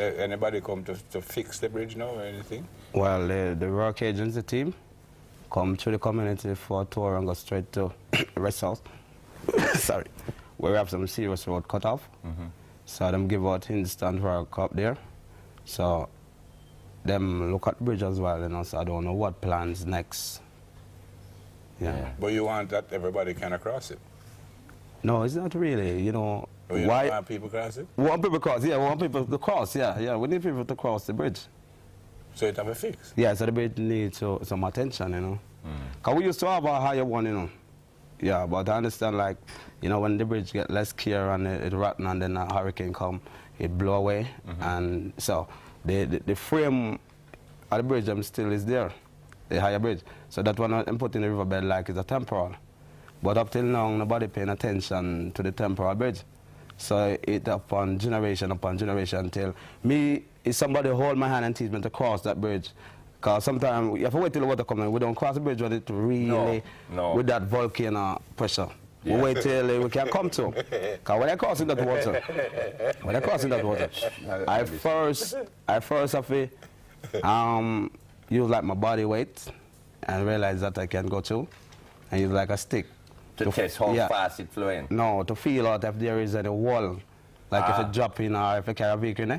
Anybody come to fix the bridge now or anything? Well, the work agency team come to the community for a tour and go straight to Rest House. Sorry. Where we have some serious road cut off. So them give out instant work up there. So them look at bridge as well, you know, so I don't know what plans next. Yeah. But you want that everybody can cross it? No, it's not really, you know. Oh, you why want people cross it? We want people cross, yeah, we want people to cross, yeah. We need people to cross the bridge. So it have a fix? Yeah, so the bridge needs some attention, you know. Because we used to have a higher one, you know. Yeah, but I understand, like, you know, when the bridge get less care and it rotten and then a hurricane come, it blow away. And so the frame of the bridge still is there, the higher bridge. So that one I'm putting in the riverbed like is a temporal. But up till now, nobody paying attention to the temporal bridge. So it upon generation till me, if somebody hold my hand and teach me to cross that bridge. Because sometimes you have to wait till the water comes in. We don't cross the bridge with it really, with that volcano pressure. Yeah. We wait till we can come to. Because when I cross in that water, I first have to use like my body weight and realize that I can go through and use like a stick. To test how fast it's flowing? No, to feel out if there is any wall. Like if it drop in or if it carry a vehicle,